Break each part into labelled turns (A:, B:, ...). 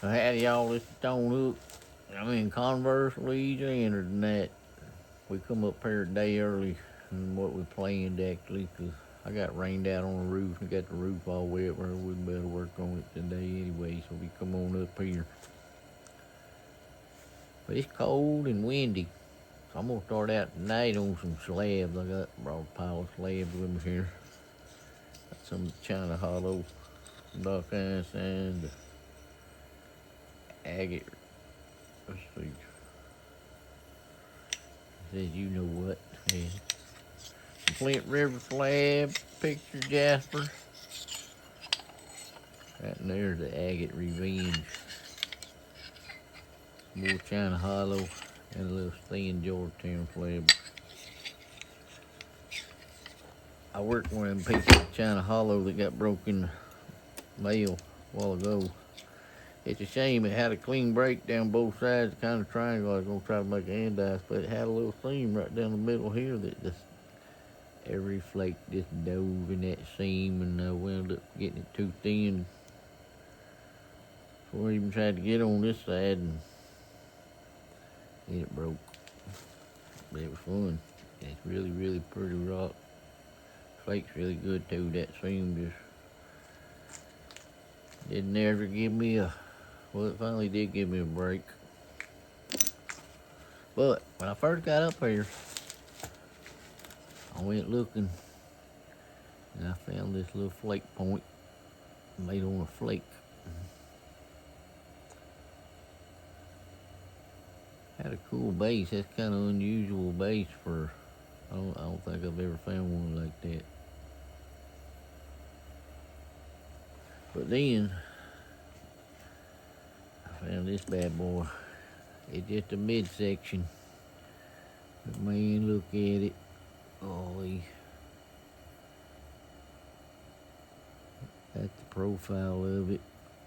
A: I had y'all this stone up. I'm in Converse, Louisiana tonight. We come up here a day early than what we planned actually, 'cause I got rained out on the roof and got the roof all wet where we better work on it today anyway, so we come on up here. But it's cold and windy. So I'm gonna start out tonight on some slabs. I brought a pile of slabs with me here. Got some China Hollow, Doc Einstien, the agate. Let's see. Says you know what. Yeah. Flint River slab, picture jasper. Right in there's the agate revenge. More China Hollow and a little thin Georgetown slab. I worked one of them pieces of China Hollow that got broken mail a while ago. It's a shame it had a clean break down both sides, kind of triangle. I was gonna try to make an andice, but it had a little seam right down the middle here that just every flake just dove in that seam, and I wound up getting it too thin. So I even tried to get on this side, and it broke. But it was fun. It's really, really pretty rock. Flake's really good too. That seam just didn't ever give me a. Well, it finally did give me a break. But when I first got up here, I went looking and I found this little flake point made on a flake. Had a cool base. That's kind of unusual base for. I don't think I've ever found one like that. But then I found this bad boy. It's just a midsection. But man, look at it. Golly. That's the profile of it.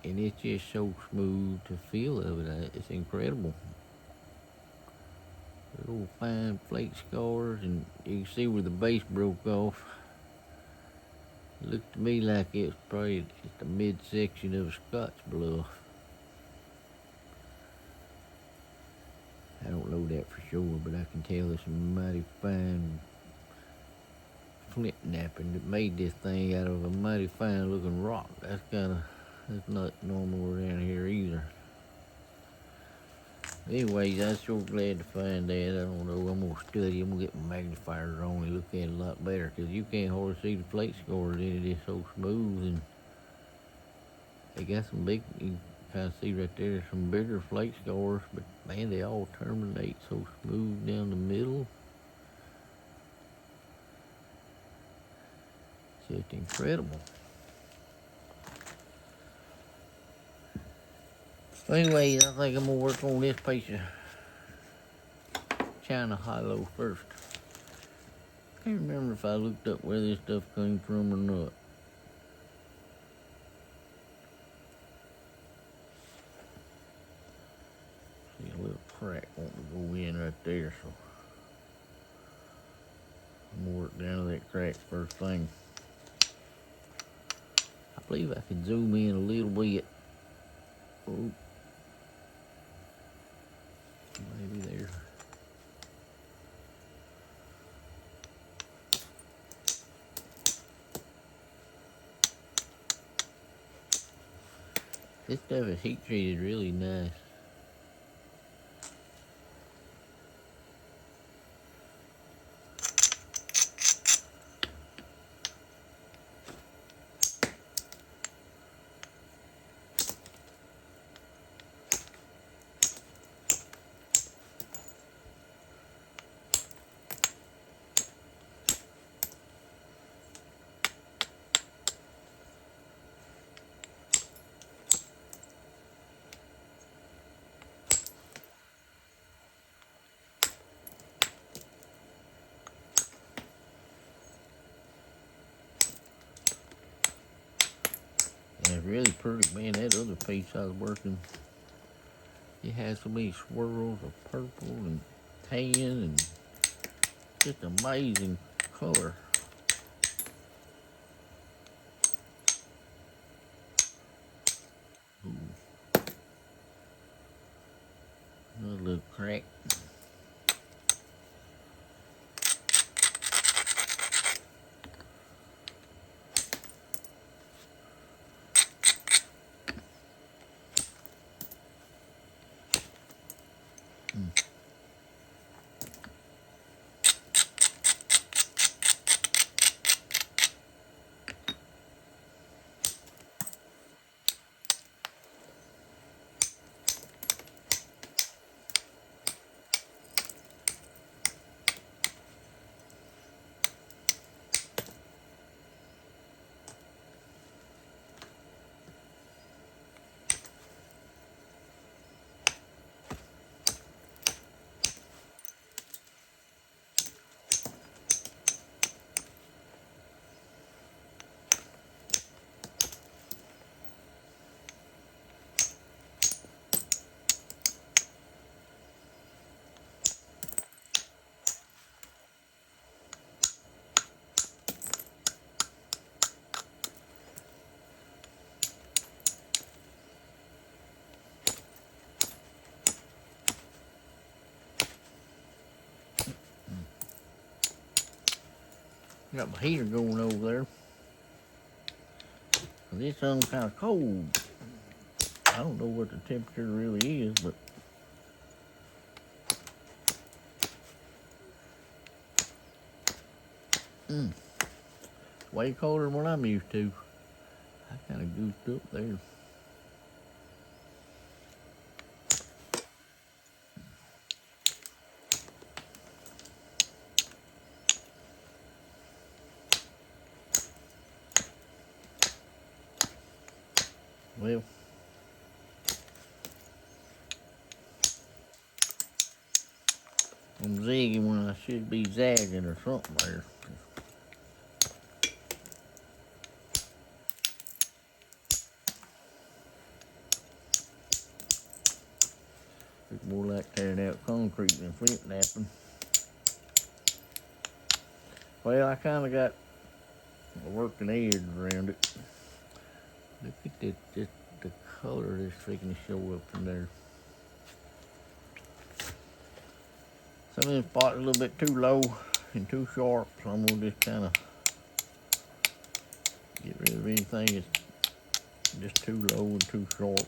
A: And it's just so smooth. The feel of it, it's incredible. Little fine flake scars, and you can see where the base broke off. It looked to me like it was probably just a midsection of a Scotch bluff. I don't know that for sure, but I can tell it's a mighty fine flint knapping that made this thing out of a mighty fine looking rock. That's not normal around here either. Anyways, I'm so glad to find that. I don't know, I'm gonna study. I'm gonna get my magnifiers on and look at it a lot better, because you can't hardly see the flake scars in it. It's so smooth, and they got some big, you can kind of see right there, some bigger flake scars, but man, they all terminate so smooth down the middle. It's just incredible. Anyways, I think I'm gonna work on this piece of China Hollow first. Can't remember if I looked up where this stuff came from or not. See a little crack wanting to go in right there, so I'm gonna work down to that crack first thing. I believe I could zoom in a little bit. Oh. Maybe there. This stuff is heat treated really nice. And it's really pretty, man. That other piece I was working, it has so many swirls of purple and tan and just amazing color. Ooh. Another little crack. Got my heater going over there. This sun's kind of cold. I don't know what the temperature really is, but way colder than what I'm used to. I kind of goofed up there. Well, I'm zigging when I should be zagging or something there. It's more like tearing out concrete than flint knapping. Well, I kind of got a working edge around it. Look at this, the color that's freaking show up in there. Some of them spots are a little bit too low and too sharp, so I'm gonna just kind of get rid of anything that's just too low and too sharp.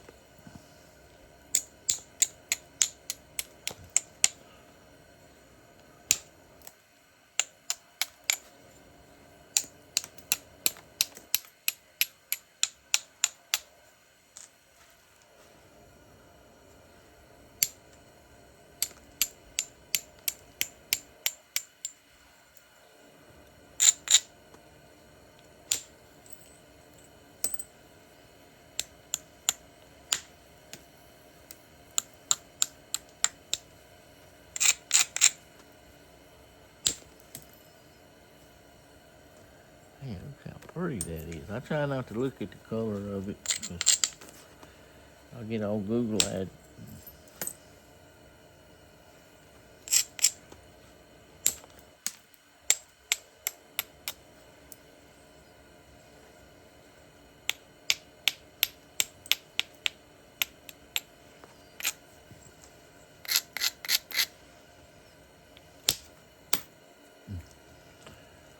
A: Man, look how pretty that is. I try not to look at the color of it because I'll get all Google-eyed.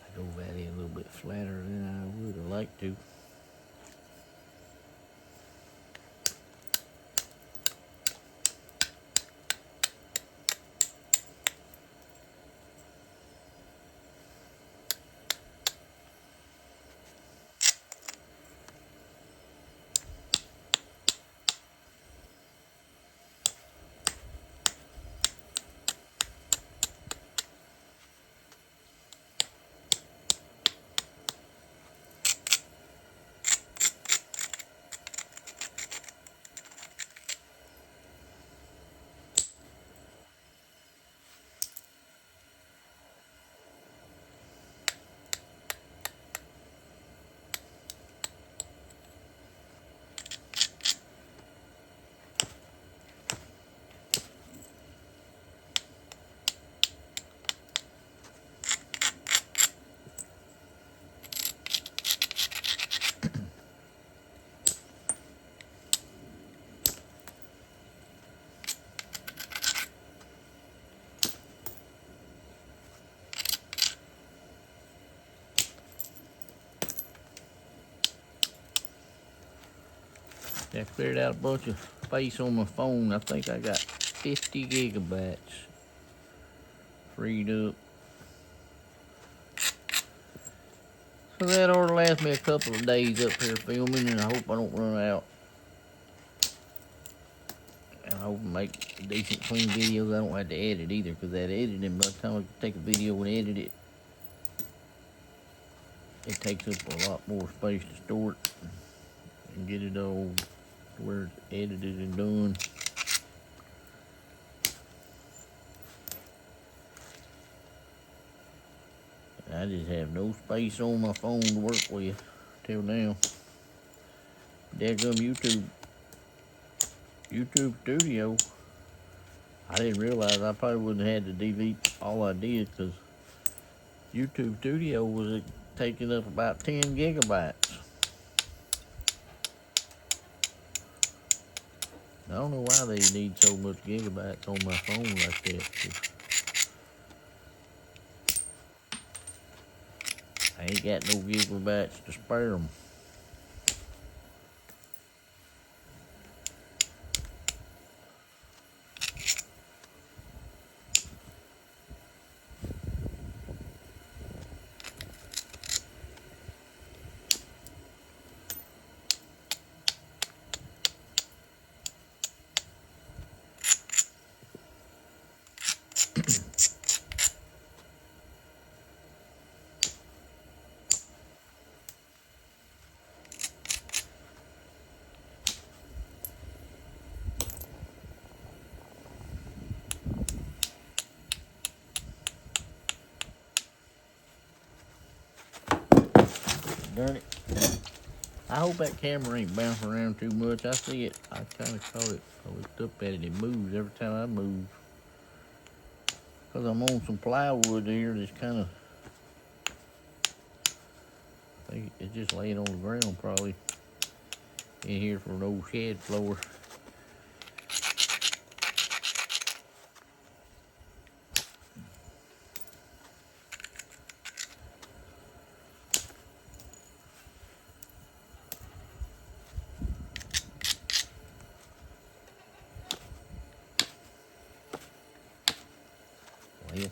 A: I drove that in a little bit flatter than I would have liked to. I cleared out a bunch of space on my phone. I think I got 50 gigabytes freed up. So that ought to last me a couple of days up here filming, and I hope I don't run out. And I hope I make decent, clean videos. I don't have to edit either, because that editing, by the time I take a video and edit it, it takes up a lot more space to store it and get it all to where it's edited and done. I just have no space on my phone to work with till now. Dadgum YouTube Studio. I didn't realize I probably wouldn't have had to delete all I did, because YouTube Studio was taking up about 10 gigabytes. I don't know why they need so much gigabytes on my phone like that. I ain't got no gigabytes to spare them. Darn it. I hope that camera ain't bouncing around too much. I see it. I kind of caught it. I looked up at it. It moves every time I move. Because I'm on some plywood here that's kind of, I think it's just laying on the ground probably. In here for an old shed floor. Well,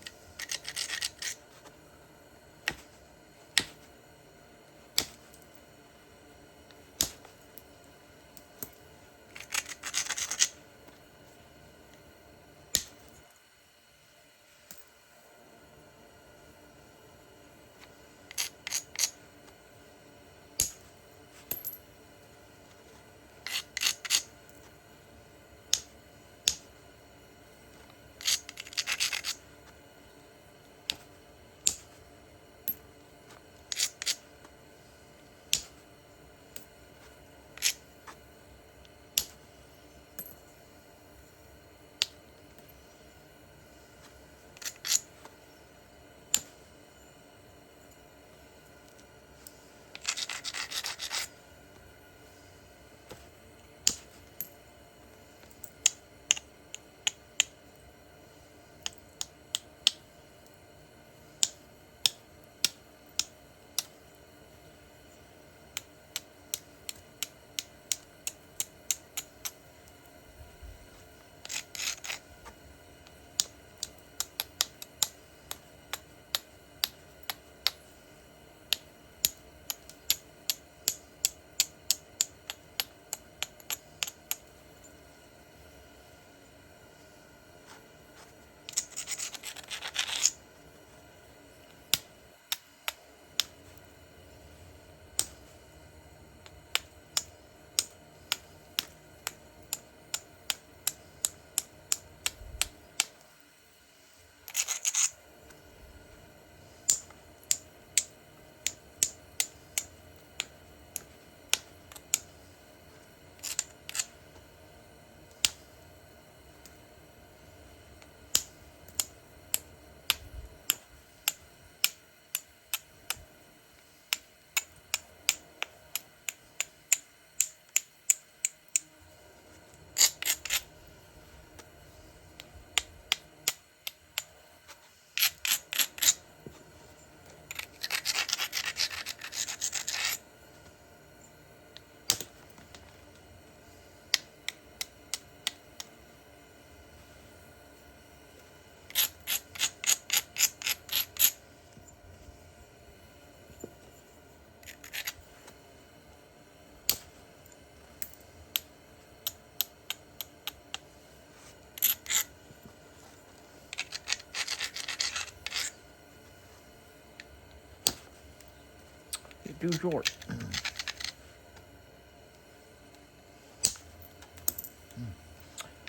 A: too short.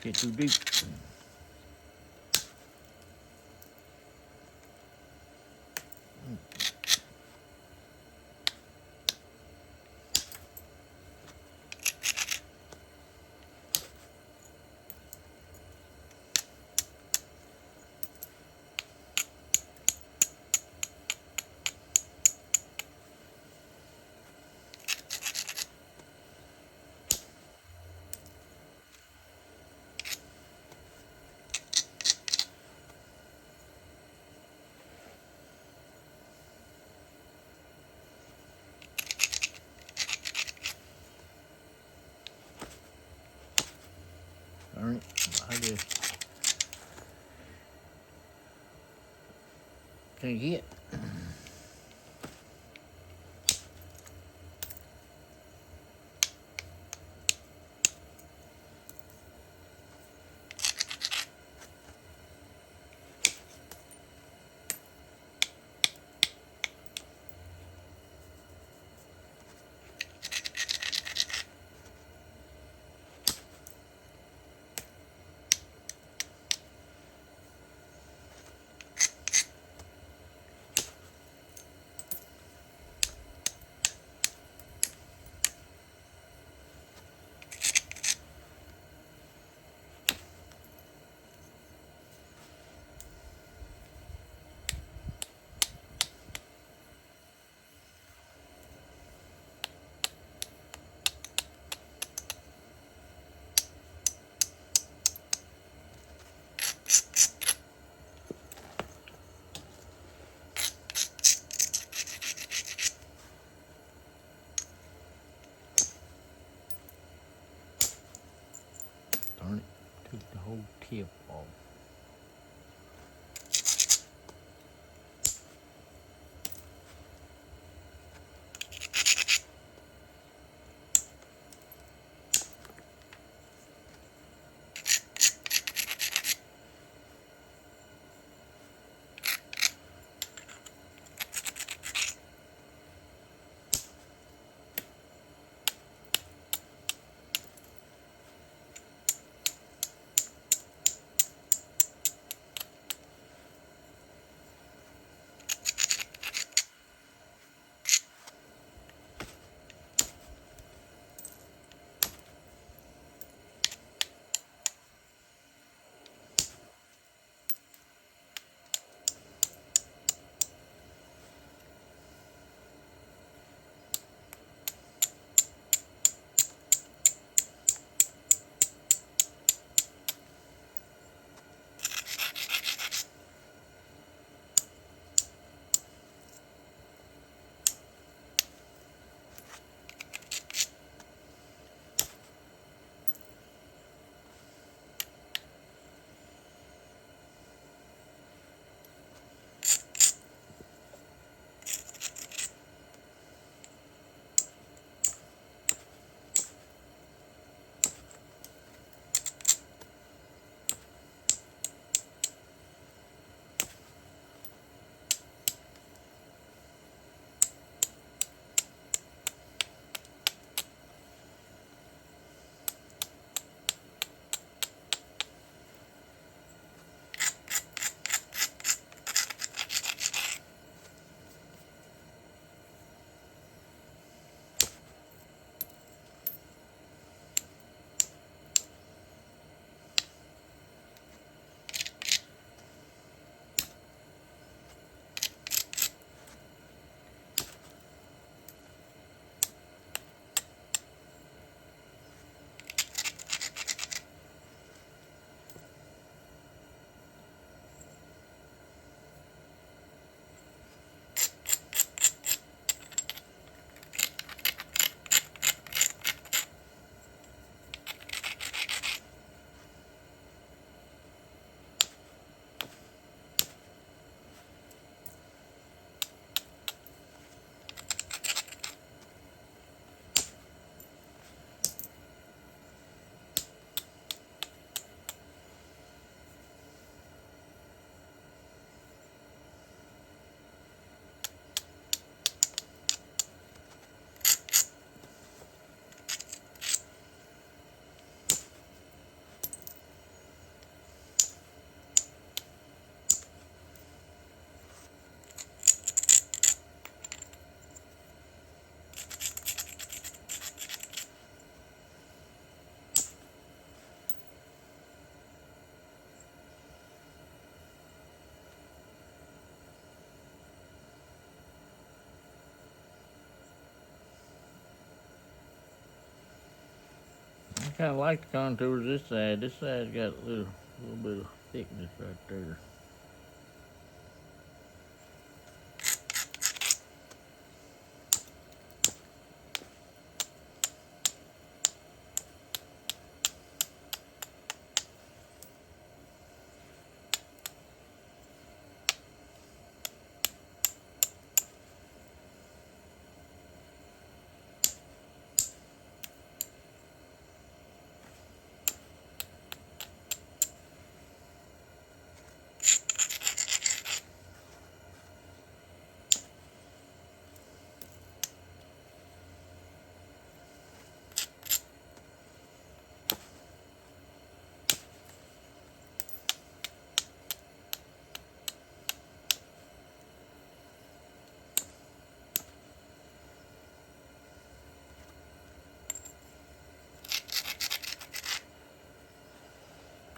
A: Get too deep. All right, I just can't get. Darn it, took the whole tip off. kind of like the contours this side. This side's got a little bit of thickness right there.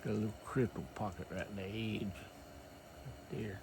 A: Got a little crystal pocket right in the edge, right there.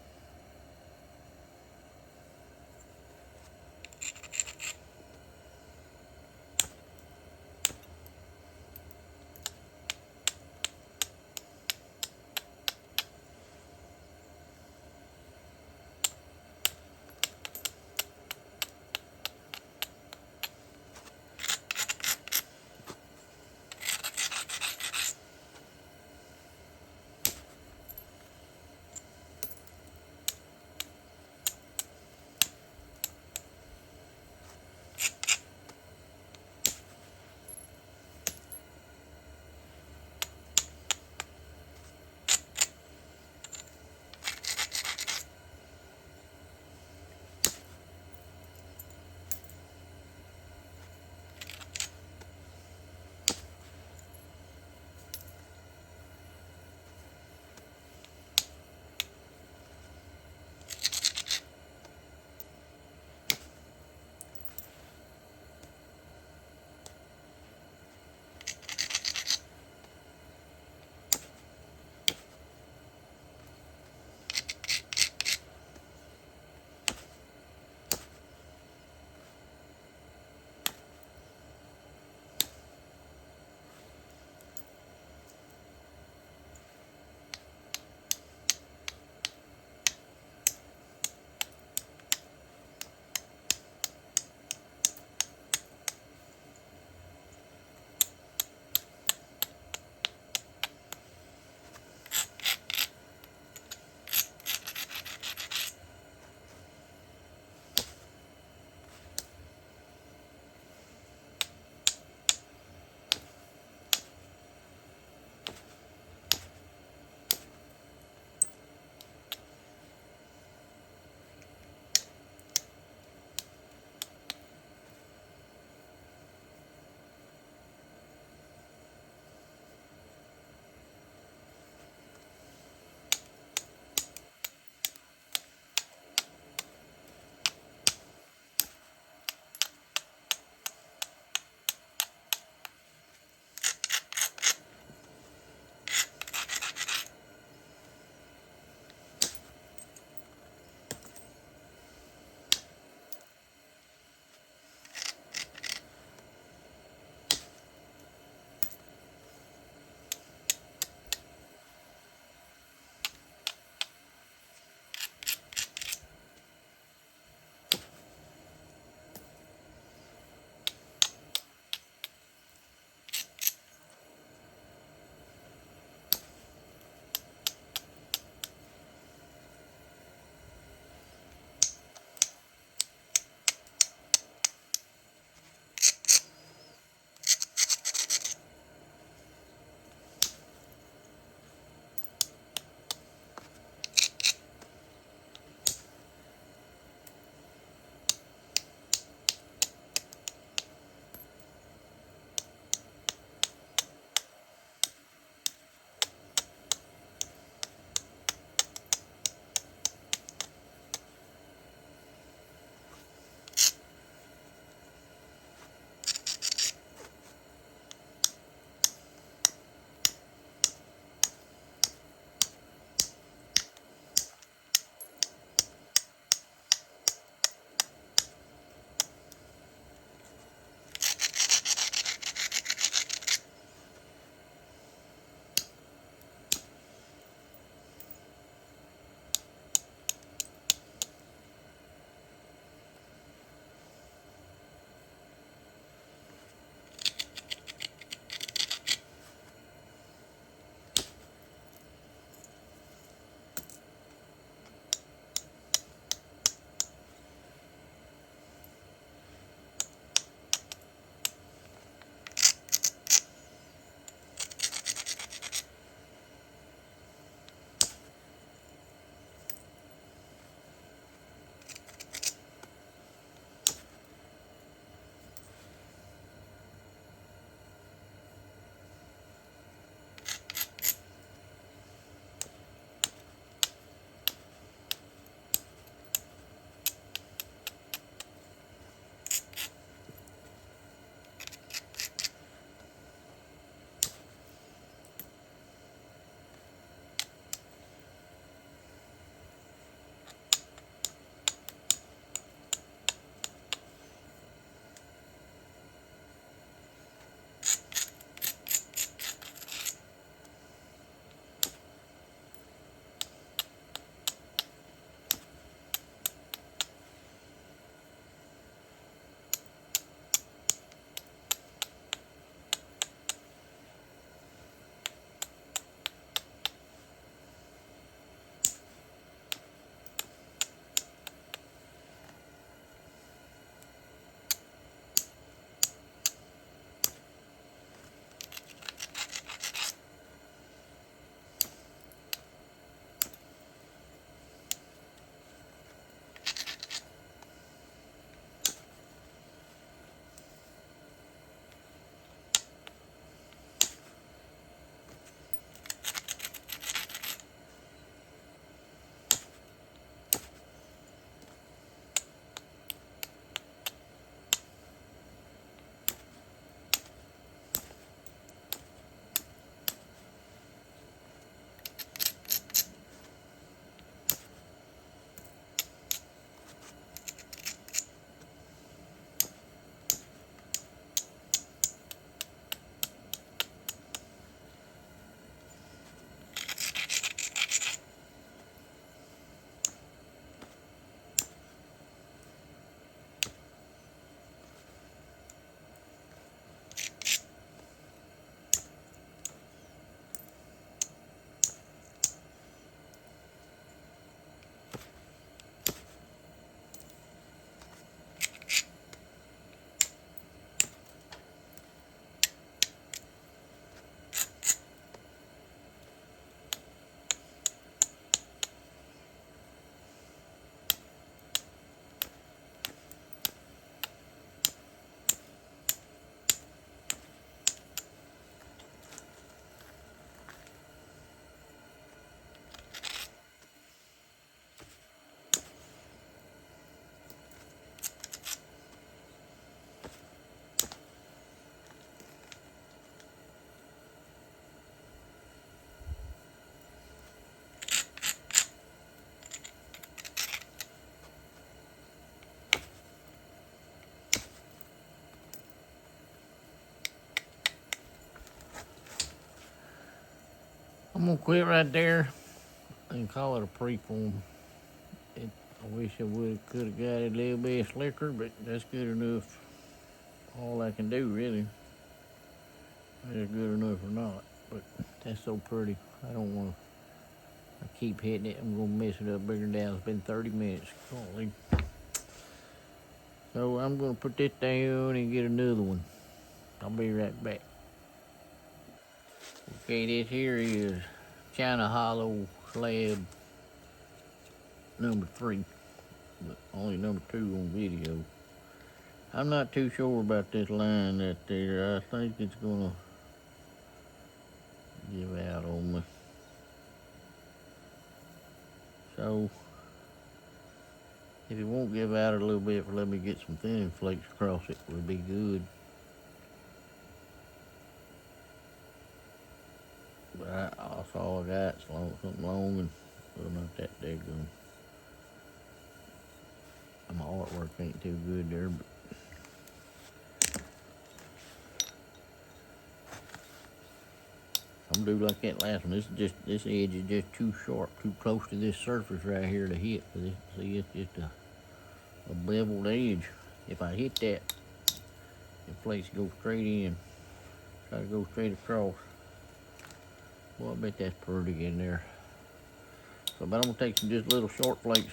A: I'm gonna quit right there and call it a preform. I wish I could have got it a little bit slicker, but that's good enough. All I can do, really. Whether it's good enough or not, but that's so pretty. I don't want to. I keep hitting it. I'm gonna mess it up bigger down. It's been 30 minutes. Golly. So I'm gonna put this down and get another one. I'll be right back. Okay, this here is China Hollow slab number 3, but only number 2 on video. I'm not too sure about this line right there. I think it's gonna give out on me. So if it won't give out a little bit, let me get some thinning flakes across it, would be good. But that's all I got. It's something long and well, not that daggone. My artwork ain't too good there, but I'm gonna do like that last one. This edge is just too sharp, too close to this surface right here to hit. See, it's just a beveled edge. If I hit that, the flakes go straight in. Try to go straight across. Well, I bet that's pretty in there. So, but I'm gonna take some just little short flakes.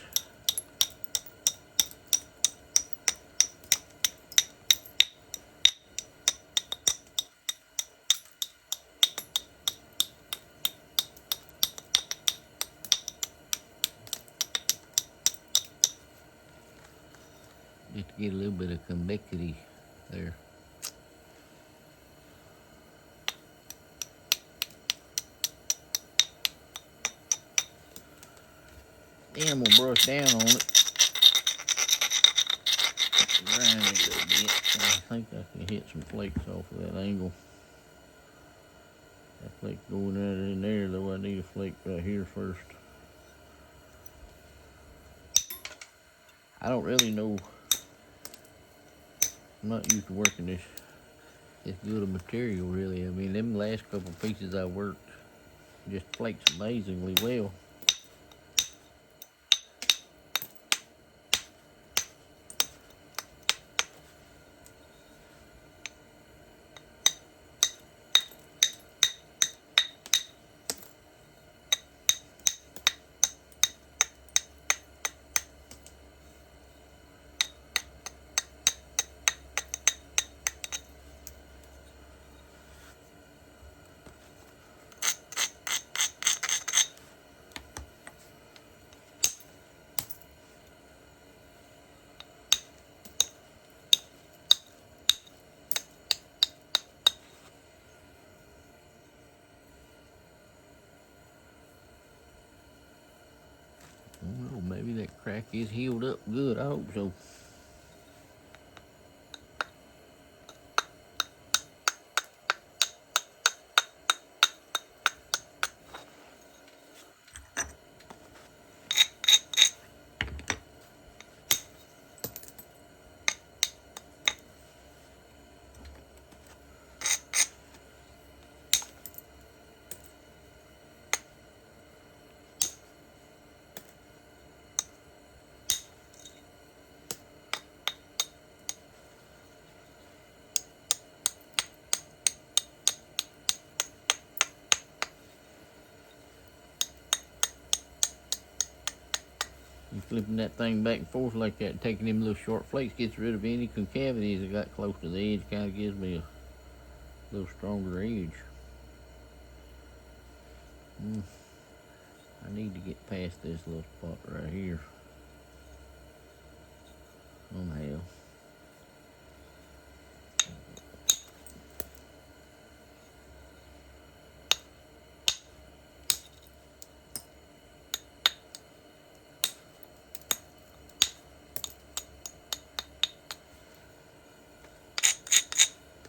A: Just to get a little bit of convexity there. Then I'm gonna brush down on it. Grind it a little bit. I think I can hit some flakes off of that angle. That flake going out in there, though I need a flake right here first. I don't really know. I'm not used to working this good a material, really. I mean, them last couple pieces I worked just flakes amazingly well. Well, maybe that crack is healed up good. I hope so. And flipping that thing back and forth like that, taking them little short flakes, gets rid of any concavities that got close to the edge, kind of gives me a little stronger edge. I need to get past this little spot right here somehow.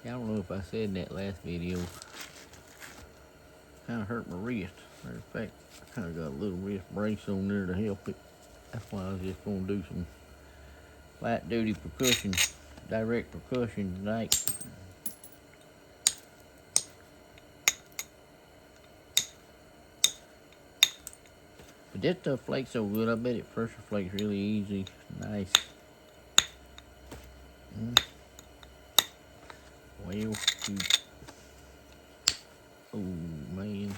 A: I don't know if I said in that last video, kind of hurt my wrist. Matter of fact, I kind of got a little wrist brace on there to help it. That's why I was just going to do some light duty percussion, direct percussion tonight. But this stuff flakes so good, I bet it pressure flakes really easy. Nice. Well, shoot. Oh, man.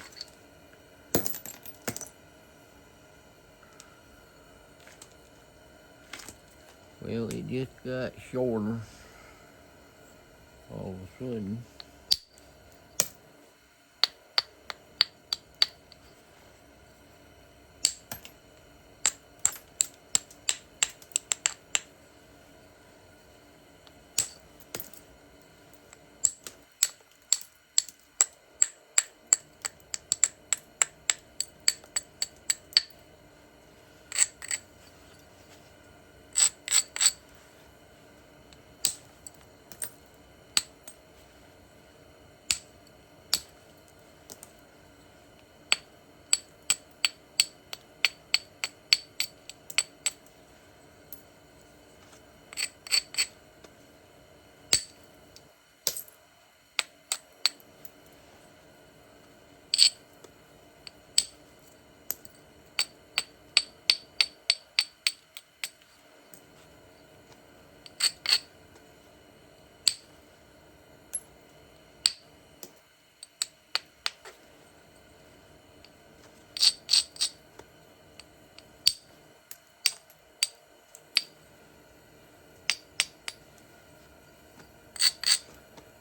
A: Well, it just got shorter all of a sudden.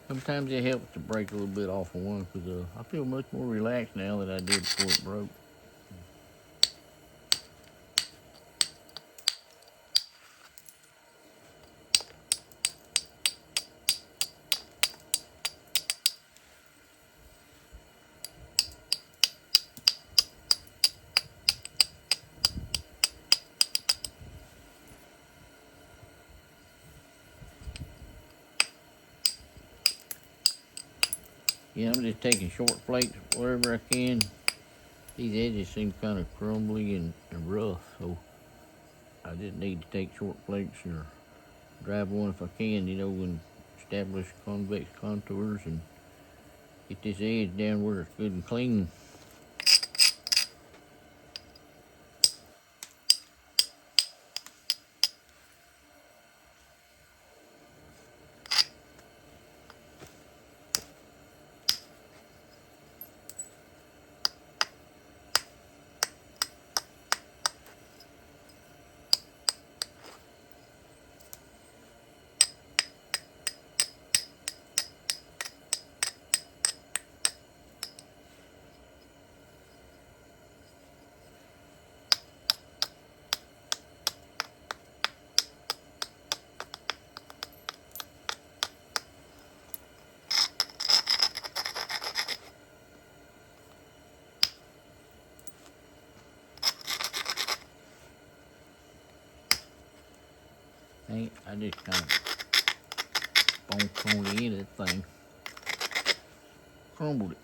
A: Sometimes it helps to break a little bit off of one because I feel much more relaxed now than I did before it broke. Yeah, I'm just taking short flakes wherever I can. These edges seem kind of crumbly and rough, so I just need to take short flakes or drive one if I can, you know, and establish convex contours and get this edge down where it's good and clean. I just kind of bonked on the end of that thing. Crumbled it.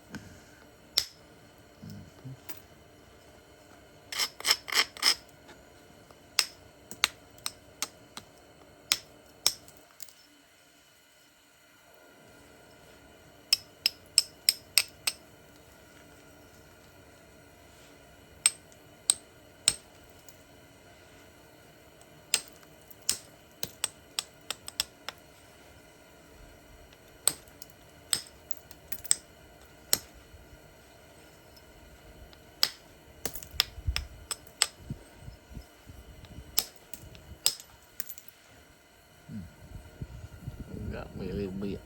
A: Got me a little bit.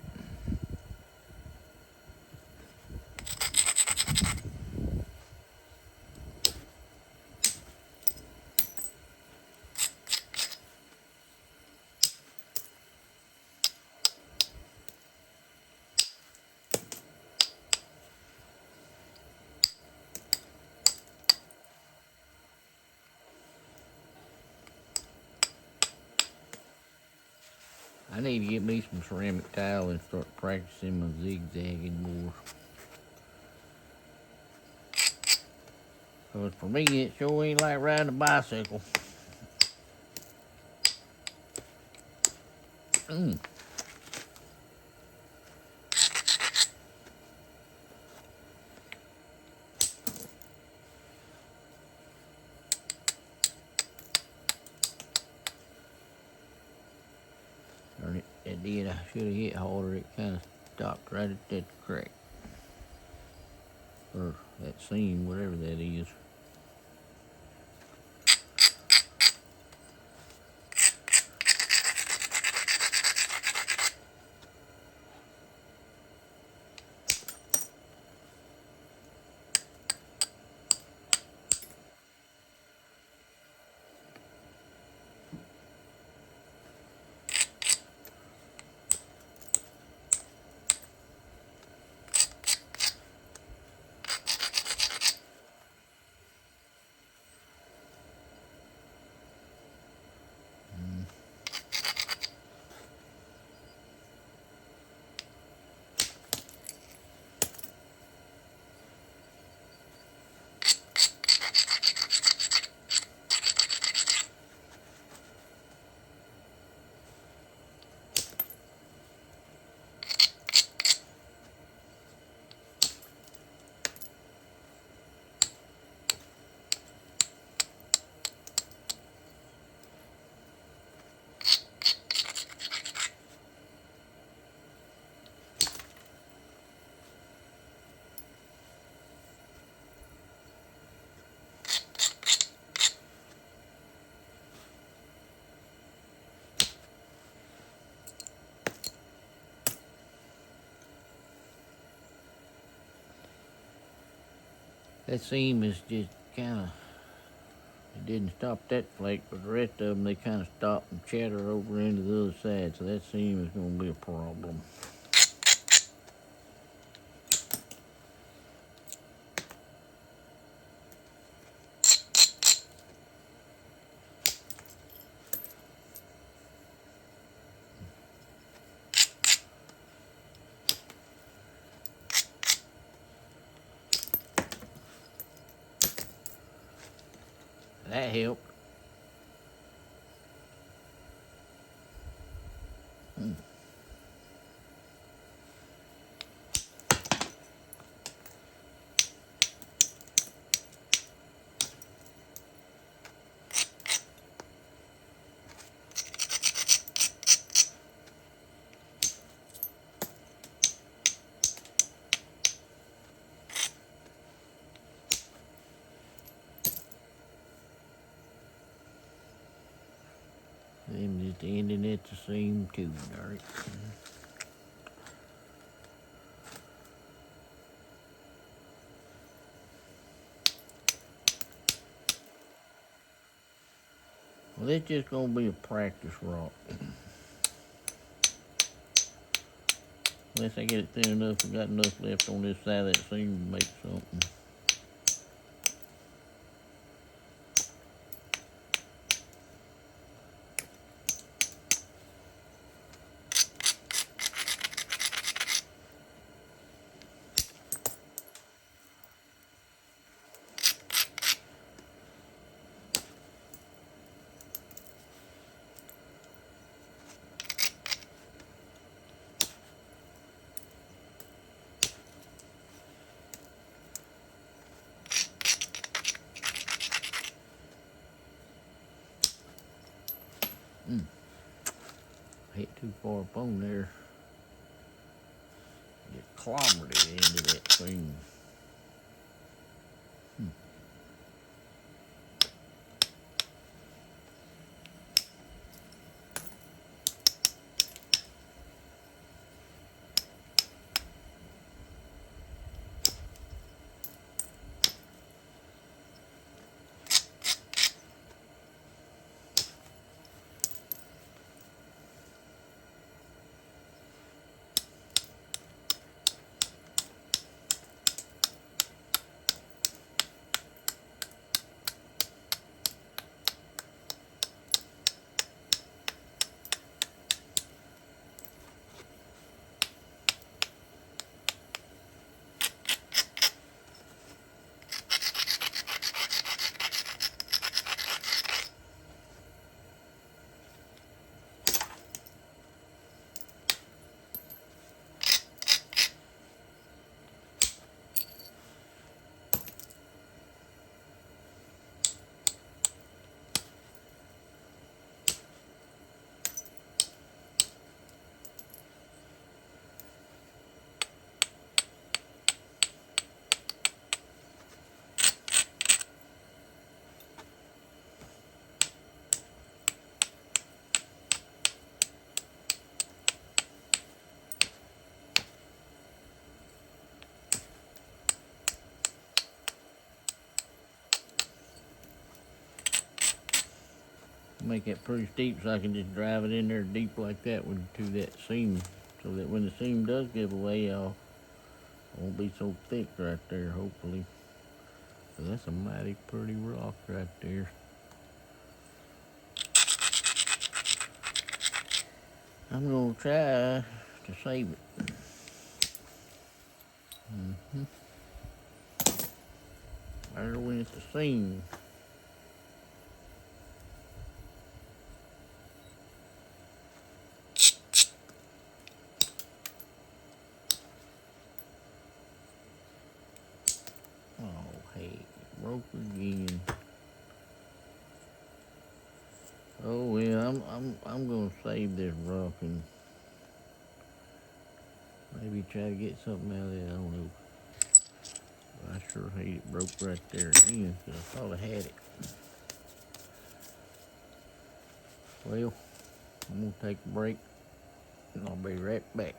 A: I need to get me some ceramic tile and start practicing my zigzagging more. Because for me, it sure ain't like riding a bicycle. did. I should have hit harder. It kind of stopped right at that crack. Or that seam, whatever that is. That seam is just kind of, it didn't stop that flake, but the rest of them, they kind of stopped and chatter over into the other side, so that seam is going to be a problem. That helped. I'm just ending at the seam too, Derek. Well, it's just gonna be a practice rock. Unless I get it thin enough, I got enough left on this side of that seam to make something. Hit too far up on there. Just clobbered it into that seam. Make that pretty steep so I can just drive it in there deep like that to that seam, so that when the seam does give away, it won't be so thick right there, hopefully. So that's a mighty pretty rock right there. I'm gonna try to save it. There went the seam. Oh hey, broke again. Oh well, I'm gonna save this rock and maybe try to get something out of it. I don't know. But I sure hate it broke right there again, because I thought I had it. Well, I'm gonna take a break and I'll be right back.